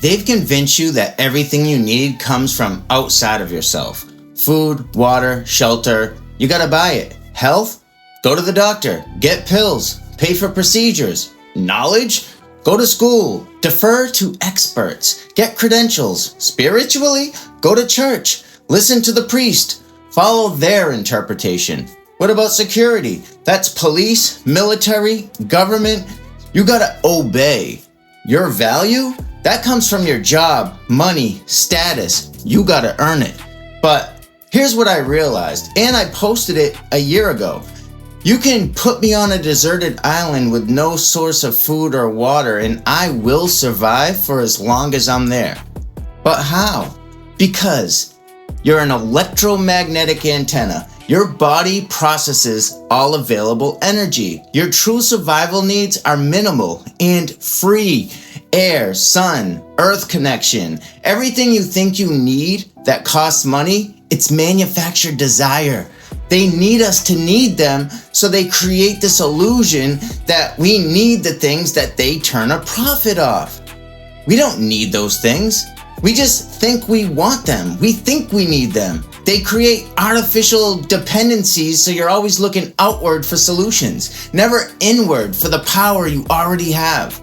They've convinced you that everything you need comes from outside of yourself. Food, water, shelter, you gotta buy it. Health? Go to the doctor, get pills, pay for procedures. Knowledge? Go to school, defer to experts, get credentials. Spiritually? Go to church, listen to the priest, follow their interpretation. What about security? That's police, military, government. You gotta obey. Your value? That comes from your job, money, status. You gotta earn it. But here's what I realized, and I posted it a year ago. You can put me on a deserted island with no source of food or water, and I will survive for as long as I'm there. But how? Because you're an electromagnetic antenna. Your body processes all available energy. Your true survival needs are minimal and free. Air, sun, earth connection, everything you think you need that costs money, it's manufactured desire. They need us to need them, so they create this illusion that we need the things that they turn a profit off. We don't need those things. We just think we want them. We think we need them. They create artificial dependencies, so you're always looking outward for solutions, never inward for the power you already have.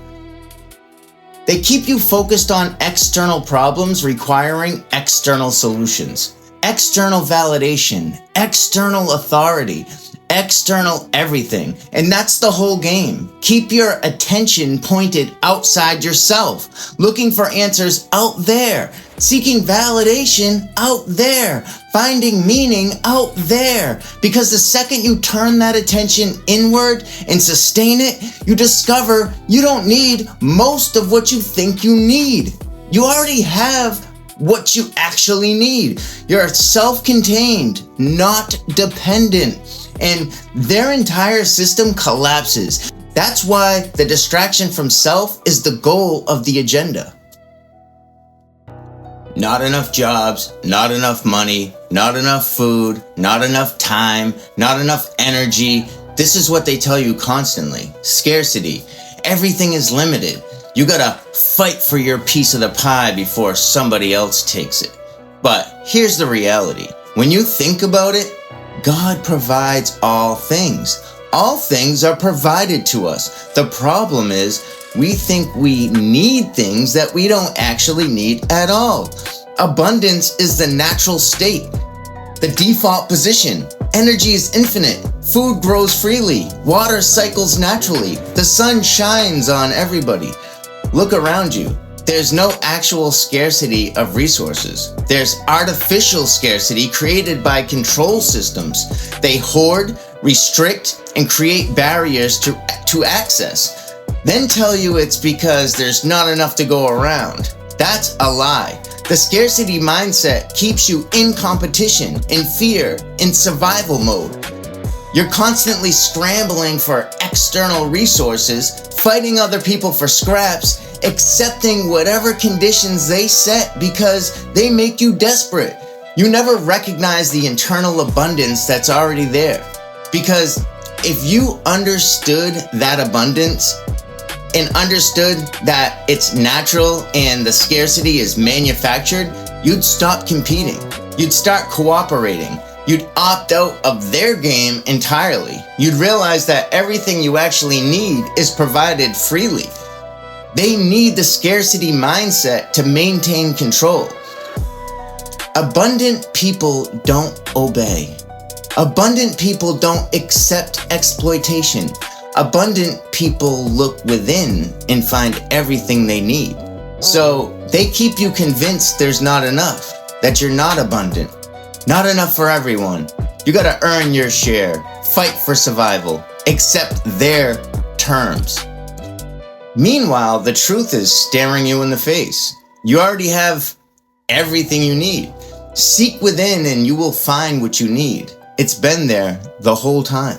They keep you focused on external problems requiring external solutions. External validation, external authority, external everything. And that's the whole game. Keep your attention pointed outside yourself, looking for answers out there, seeking validation out there, finding meaning out there. Because the second you turn that attention inward and sustain it, you discover you don't need most of what you think you need. You already have what you actually need. You're self-contained, not dependent, and their entire system collapses. That's why the distraction from self is the goal of the agenda. Not enough jobs, not enough money, not enough food, not enough time, not enough energy. This is what they tell you constantly. Scarcity. Everything is limited. You gotta fight for your piece of the pie before somebody else takes it. But here's the reality. When you think about it, God provides all things. All things are provided to us. The problem is, we think we need things that we don't actually need at all. Abundance is the natural state, the default position. Energy is infinite. Food grows freely. Water cycles naturally. The sun shines on everybody. Look around you. There's no actual scarcity of resources. There's artificial scarcity created by control systems. They hoard, restrict, and create barriers to access. Then tell you it's because there's not enough to go around. That's a lie. The scarcity mindset keeps you in competition, in fear, in survival mode. You're constantly scrambling for external resources, fighting other people for scraps, accepting whatever conditions they set because they make you desperate. You never recognize the internal abundance that's already there. Because if you understood that abundance and understood that it's natural and the scarcity is manufactured, you'd stop competing. You'd start cooperating. You'd opt out of their game entirely. You'd realize that everything you actually need is provided freely. They need the scarcity mindset to maintain control. Abundant people don't obey. Abundant people don't accept exploitation. Abundant people look within and find everything they need. So they keep you convinced there's not enough, that you're not abundant. Not enough for everyone. You gotta earn your share, fight for survival, accept their terms. Meanwhile, the truth is staring you in the face. You already have everything you need. Seek within and you will find what you need. It's been there the whole time.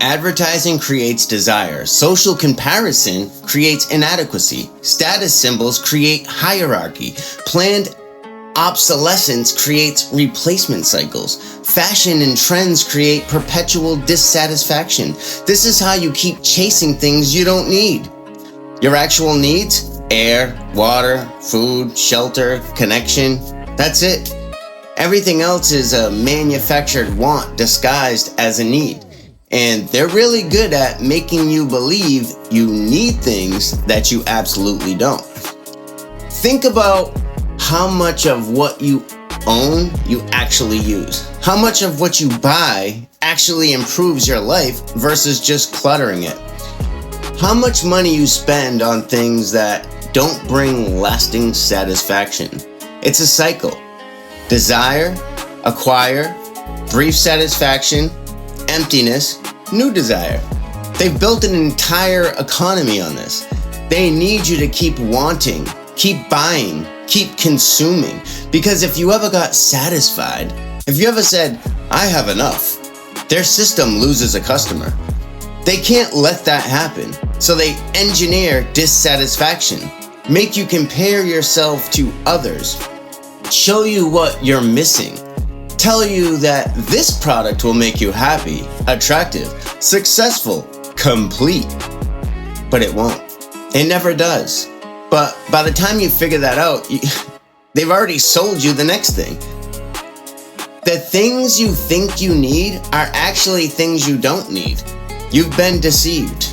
Advertising creates desire. Social comparison creates inadequacy. Status symbols create hierarchy. Planned obsolescence creates replacement cycles. Fashion and trends create perpetual dissatisfaction. This is how you keep chasing things you don't need. Your actual needs? air, water, food, shelter, connection. That's it. Everything else is a manufactured want disguised as a need. And they're really good at making you believe you need things that you absolutely don't. Think about how much of what you own you actually use. How much of what you buy actually improves your life versus just cluttering it. How much money you spend on things that don't bring lasting satisfaction. It's a cycle. Desire, acquire, brief satisfaction, emptiness, new desire. They've built an entire economy on this. They need you to keep wanting, keep buying, keep consuming. Because if you ever got satisfied, if you ever said, I have enough, their system loses a customer. They can't let that happen. So they engineer dissatisfaction, make you compare yourself to others, show you what you're missing, tell you that this product will make you happy, attractive, successful, complete. But it won't. It never does. But by the time you figure that out, they've already sold you the next thing. The things you think you need are actually things you don't need. You've been deceived.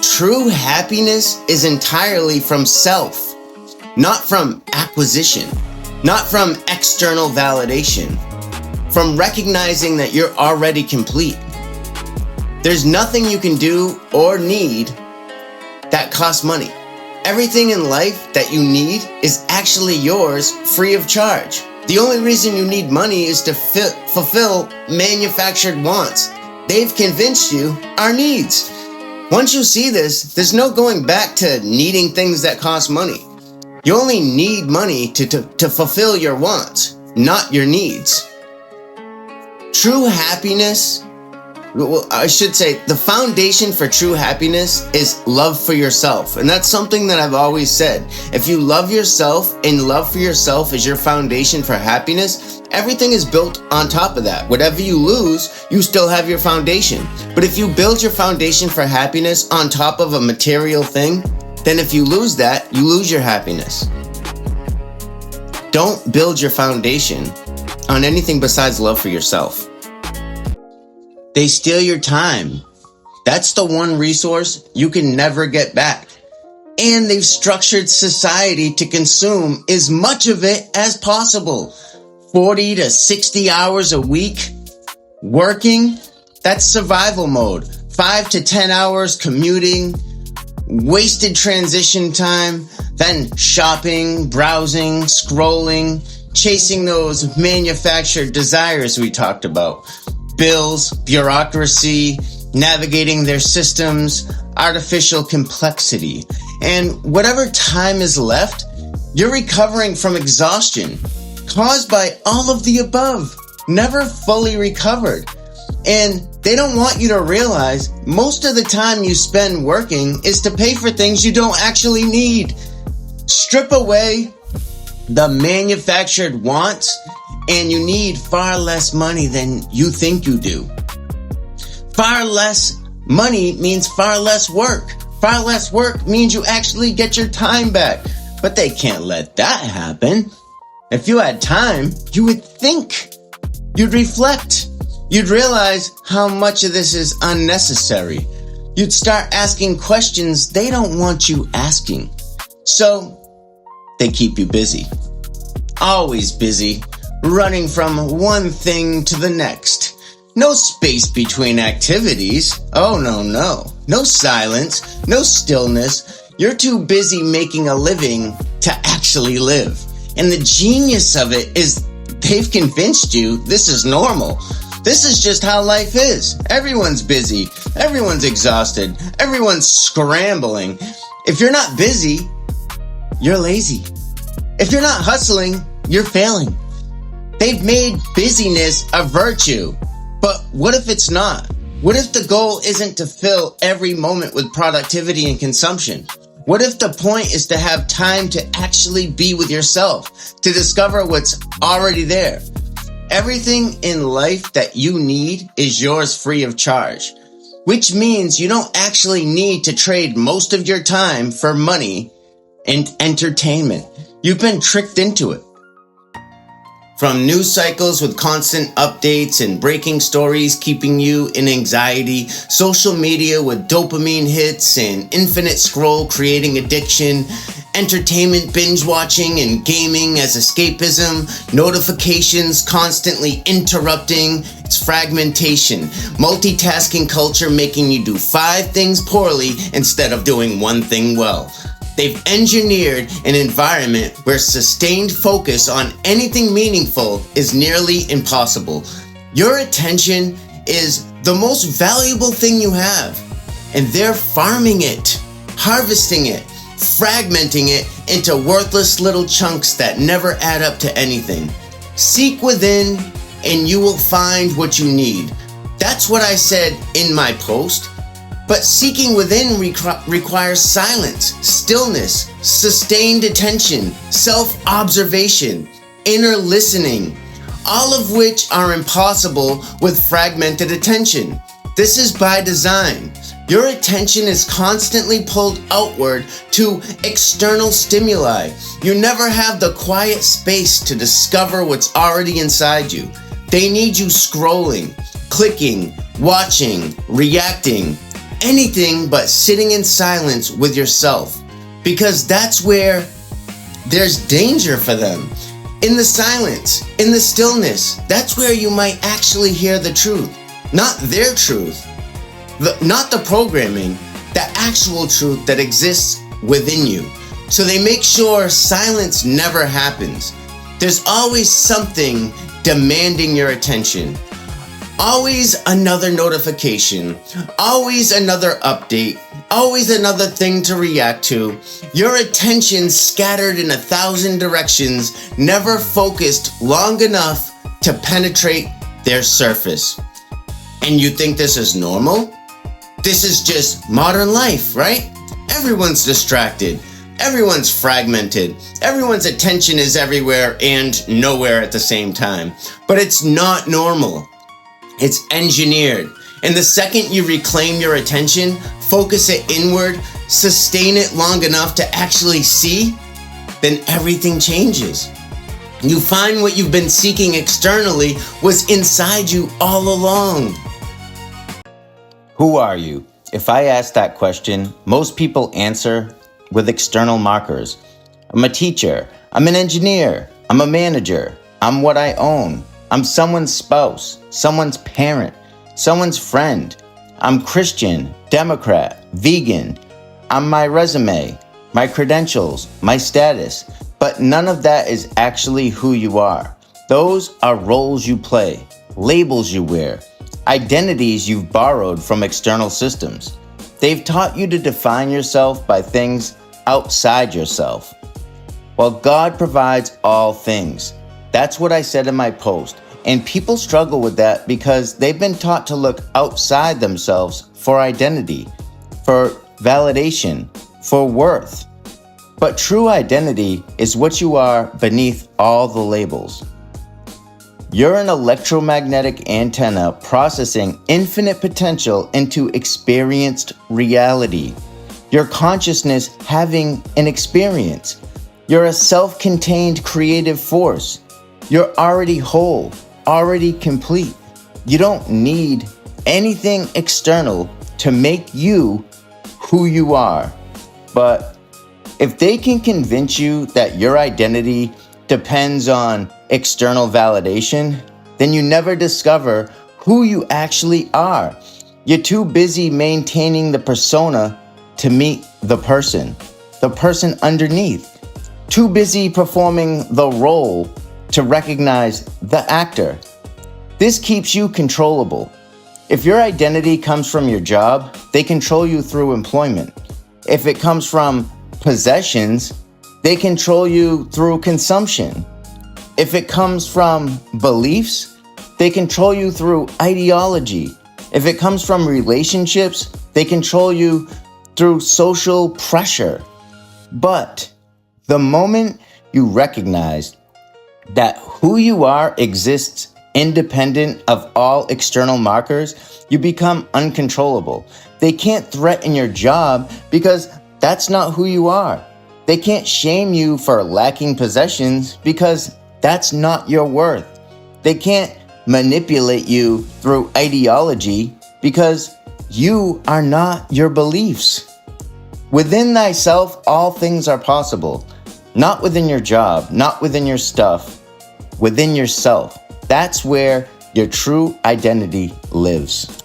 True happiness is entirely from self, not from acquisition, not from external validation, from recognizing that you're already complete. There's nothing you can do or need that costs money. Everything in life that you need is actually yours free of charge. The only reason you need money is to fulfill manufactured wants. They've convinced you are needs. Once you see this, there's no going back to needing things that cost money. You only need money to fulfill your wants, not your needs. True happiness, I should say, the foundation for true happiness is love for yourself. And that's something that I've always said. If you love yourself and love for yourself is your foundation for happiness, everything is built on top of that. Whatever you lose, you still have your foundation. But if you build your foundation for happiness on top of a material thing, then if you lose that, you lose your happiness. Don't build your foundation on anything besides love for yourself. They steal your time. That's the one resource you can never get back. And they've structured society to consume as much of it as possible. 40 to 60 hours a week working, that's survival mode. 5 to 10 hours commuting, wasted transition time, then shopping, browsing, scrolling, chasing those manufactured desires we talked about. Bills, bureaucracy, navigating their systems, artificial complexity. And whatever time is left, you're recovering from exhaustion caused by all of the above, never fully recovered. And they don't want you to realize most of the time you spend working is to pay for things you don't actually need. Strip away the manufactured wants and you need far less money than you think you do. Far less money means far less work. Far less work means you actually get your time back. But they can't let that happen. If you had time, you would think. You'd reflect. You'd realize how much of this is unnecessary. You'd start asking questions they don't want you asking. So, they keep you busy. Always busy. Running from one thing to the next. No space between activities. Oh, no. No silence. No stillness. You're too busy making a living to actually live. And the genius of it is they've convinced you this is normal. This is just how life is. Everyone's busy. Everyone's exhausted. Everyone's scrambling. If you're not busy, you're lazy. If you're not hustling, you're failing. They've made busyness a virtue. But what if it's not? What if the goal isn't to fill every moment with productivity and consumption? What if the point is to have time to actually be with yourself, to discover what's already there? Everything in life that you need is yours free of charge, which means you don't actually need to trade most of your time for money and entertainment. You've been tricked into it. From news cycles with constant updates and breaking stories keeping you in anxiety, social media with dopamine hits and infinite scroll creating addiction, entertainment binge watching and gaming as escapism, notifications constantly interrupting, it's fragmentation, multitasking culture making you do 5 things poorly instead of doing 1 thing well. They've engineered an environment where sustained focus on anything meaningful is nearly impossible. Your attention is the most valuable thing you have, and they're farming it, harvesting it, fragmenting it into worthless little chunks that never add up to anything. Seek within, and you will find what you need. That's what I said in my post. But seeking within requires silence, stillness, sustained attention, self-observation, inner listening, all of which are impossible with fragmented attention. This is by design. Your attention is constantly pulled outward to external stimuli. You never have the quiet space to discover what's already inside you. They need you scrolling, clicking, watching, reacting, anything but sitting in silence with yourself, because that's where there's danger for them. In the silence, in the stillness, that's where you might actually hear the truth, not their truth, not the programming, the actual truth that exists within you. So they make sure silence never happens. There's always something demanding your attention. Always another notification, always another update, always another thing to react to. Your attention scattered in 1,000 directions, never focused long enough to penetrate their surface. And you think this is normal? This is just modern life, right? Everyone's distracted. Everyone's fragmented. Everyone's attention is everywhere and nowhere at the same time. But it's not normal. It's engineered. And the second you reclaim your attention, focus it inward, sustain it long enough to actually see, then everything changes. You find what you've been seeking externally was inside you all along. Who are you? If I ask that question, most people answer with external markers. I'm a teacher. I'm an engineer. I'm a manager. I'm what I own. I'm someone's spouse, someone's parent, someone's friend. I'm Christian, Democrat, vegan. I'm my resume, my credentials, my status. But none of that is actually who you are. Those are roles you play, labels you wear, identities you've borrowed from external systems. They've taught you to define yourself by things outside yourself. While God provides all things. That's what I said in my post, and people struggle with that because they've been taught to look outside themselves for identity, for validation, for worth. But true identity is what you are beneath all the labels. You're an electromagnetic antenna processing infinite potential into experienced reality. Your consciousness having an experience. You're a self-contained creative force. You're already whole, already complete. You don't need anything external to make you who you are. But if they can convince you that your identity depends on external validation, then you never discover who you actually are. You're too busy maintaining the persona to meet the person underneath. Too busy performing the role to recognize the actor. This keeps you controllable. If your identity comes from your job, they control you through employment. If it comes from possessions, they control you through consumption. If it comes from beliefs, they control you through ideology. If it comes from relationships, they control you through social pressure. But the moment you recognize that who you are exists independent of all external markers, you become uncontrollable. They can't threaten your job because that's not who you are. They can't shame you for lacking possessions because that's not your worth. They can't manipulate you through ideology because you are not your beliefs. Within thyself, all things are possible. Not within your job, not within your stuff, within yourself. That's where your true identity lives.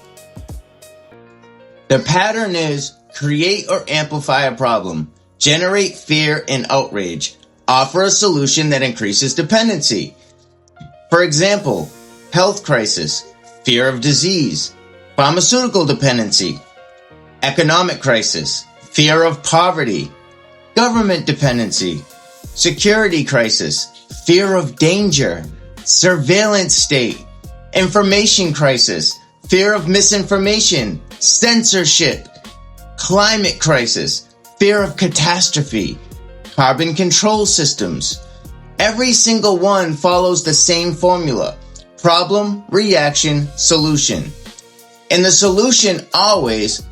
The pattern is create or amplify a problem, generate fear and outrage, offer a solution that increases dependency. For example, health crisis, fear of disease, pharmaceutical dependency, economic crisis, fear of poverty, government dependency, security crisis, fear of danger, surveillance state, information crisis, fear of misinformation, censorship, climate crisis, fear of catastrophe, carbon control systems. Every single one follows the same formula: problem, reaction, solution. And the solution always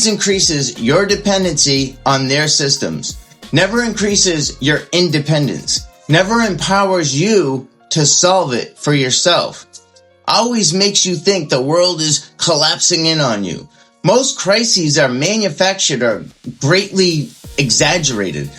increases your dependency on their systems, never increases your independence, never empowers you to solve it for yourself, always makes you think the world is collapsing in on you. Most crises are manufactured or greatly exaggerated.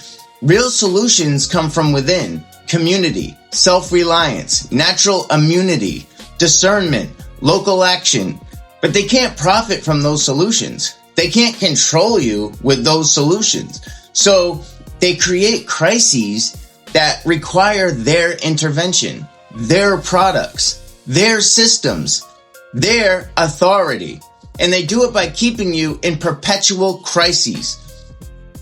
Real solutions come from within: community, self-reliance, natural immunity, discernment, local action. But they can't profit from those solutions. They can't control you with those solutions. So they create crises that require their intervention, their products, their systems, their authority. And they do it by keeping you in perpetual crises,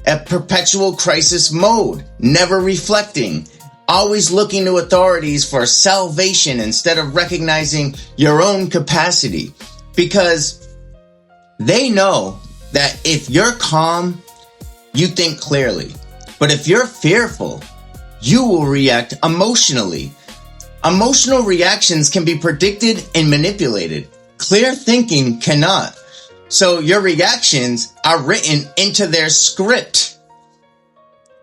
a perpetual crisis mode, never reflecting, always looking to authorities for salvation instead of recognizing your own capacity. Because they know that if you're calm, you think clearly. But if you're fearful, you will react emotionally. Emotional reactions can be predicted and manipulated. Clear thinking cannot. So your reactions are written into their script.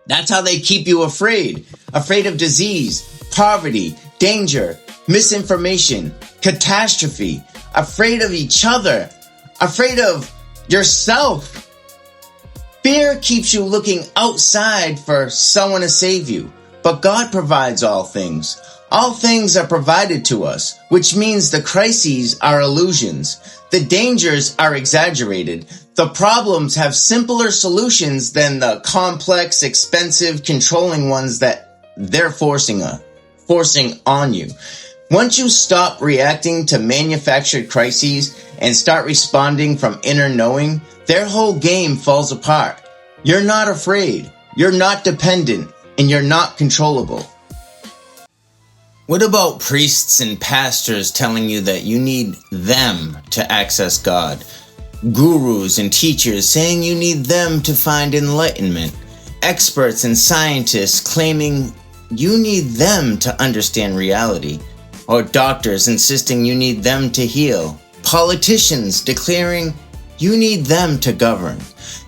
That's how they keep you afraid. Afraid of disease, poverty, danger, misinformation, catastrophe. Afraid of each other, afraid of yourself. Fear keeps you looking outside for someone to save you, but God provides all things. All things are provided to us, which means the crises are illusions. The dangers are exaggerated. The problems have simpler solutions than the complex, expensive, controlling ones that they're forcing on you. Once you stop reacting to manufactured crises and start responding from inner knowing, their whole game falls apart. You're not afraid, you're not dependent, and you're not controllable. What about priests and pastors telling you that you need them to access God? Gurus and teachers saying you need them to find enlightenment? Experts and scientists claiming you need them to understand reality? Or doctors insisting you need them to heal? Politicians declaring you need them to govern?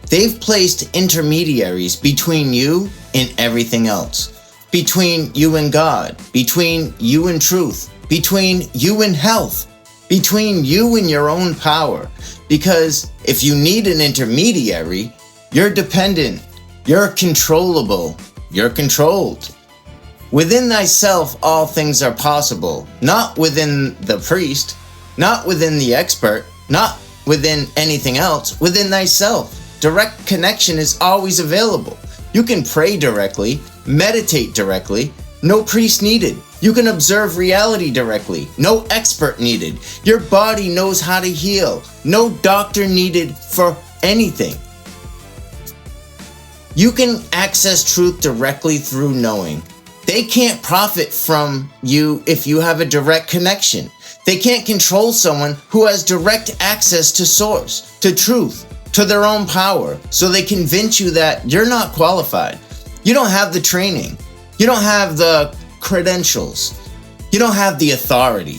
They've placed intermediaries between you and everything else. Between you and God. Between you and truth. Between you and health. Between you and your own power. Because if you need an intermediary, you're dependent. You're controllable. You're controlled. Within thyself, all things are possible. Not within the priest, not within the expert, not within anything else, within thyself. Direct connection is always available. You can pray directly, meditate directly, no priest needed. You can observe reality directly, no expert needed. Your body knows how to heal, no doctor needed for anything. You can access truth directly through knowing. They can't profit from you if you have a direct connection. They can't control someone who has direct access to source, to truth, to their own power, so they convince you that you're not qualified. You don't have the training. You don't have the credentials. You don't have the authority.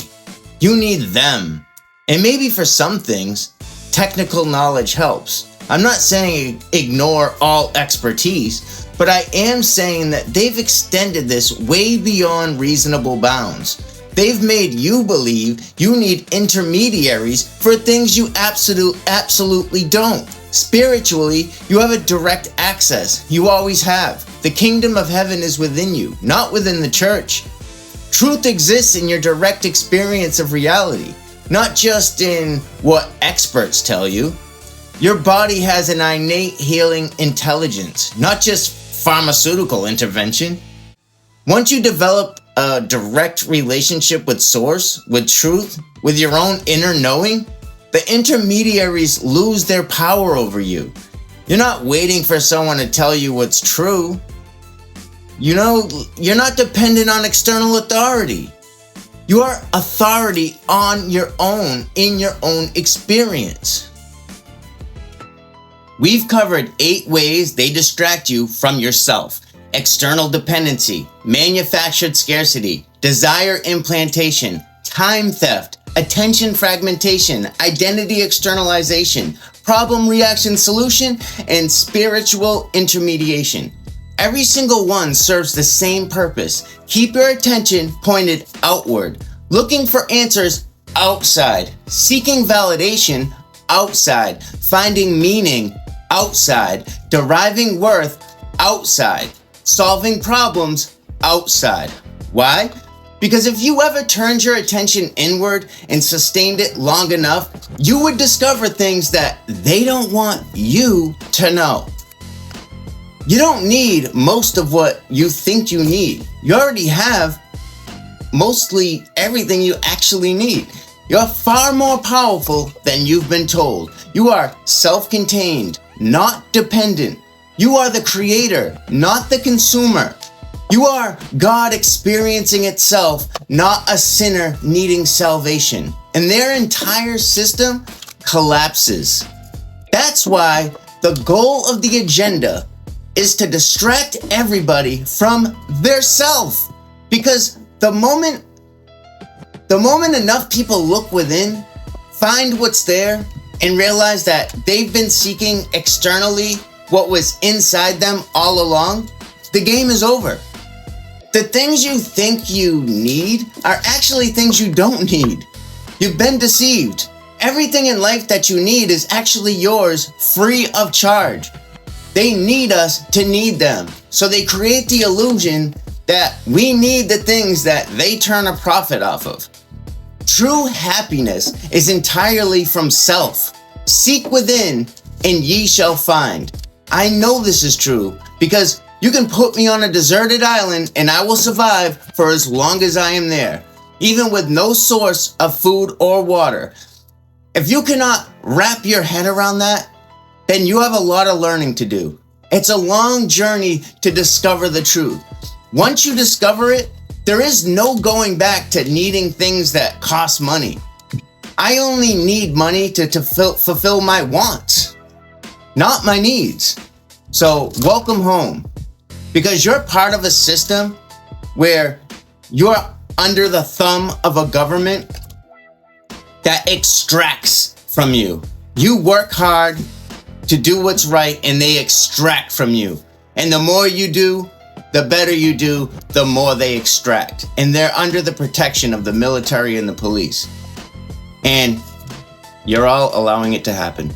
You need them. And maybe for some things, technical knowledge helps. I'm not saying ignore all expertise, but I am saying that they've extended this way beyond reasonable bounds. They've made you believe you need intermediaries for things you absolutely don't. Spiritually, you have a direct access. You always have. The kingdom of heaven is within you, not within the church. Truth exists in your direct experience of reality, not just in what experts tell you. Your body has an innate healing intelligence, not just pharmaceutical intervention. Once you develop a direct relationship with Source, with truth, with your own inner knowing, the intermediaries lose their power over you. You're not waiting for someone to tell you what's true. You know, you're not dependent on external authority. You are authority on your own, in your own experience. We've covered 8 ways they distract you from yourself. External dependency, manufactured scarcity, desire implantation, time theft, attention fragmentation, identity externalization, problem reaction solution, and spiritual intermediation. Every single one serves the same purpose. Keep your attention pointed outward, looking for answers outside, seeking validation outside, finding meaning outside, deriving worth outside, solving problems outside. Why? Because if you ever turned your attention inward and sustained it long enough, you would discover things that they don't want you to know. You don't need most of what you think you need. You already have mostly everything you actually need. You're far more powerful than you've been told. You are self-contained, not dependent. You are the creator, not the consumer. You are God experiencing itself, not a sinner needing salvation. And their entire system collapses. That's why the goal of the agenda is to distract everybody from their self. Because the moment enough people look within, find what's there, and realize that they've been seeking externally what was inside them all along, the game is over. The things you think you need are actually things you don't need. You've been deceived. Everything in life that you need is actually yours, free of charge. They need us to need them. So they create the illusion that we need the things that they turn a profit off of. True happiness is entirely from self. Seek within, and ye shall find. I know this is true because you can put me on a deserted island and I will survive for as long as I am there, even with no source of food or water. If you cannot wrap your head around that, then you have a lot of learning to do. It's a long journey to discover the truth. Once you discover it, there is no going back to needing things that cost money. I only need money to fulfill my wants, not my needs. So welcome home, because you're part of a system where you're under the thumb of a government that extracts from you. You work hard to do what's right and they extract from you. And the more you do, the better you do, the more they extract. And they're under the protection of the military and the police. And you're all allowing it to happen.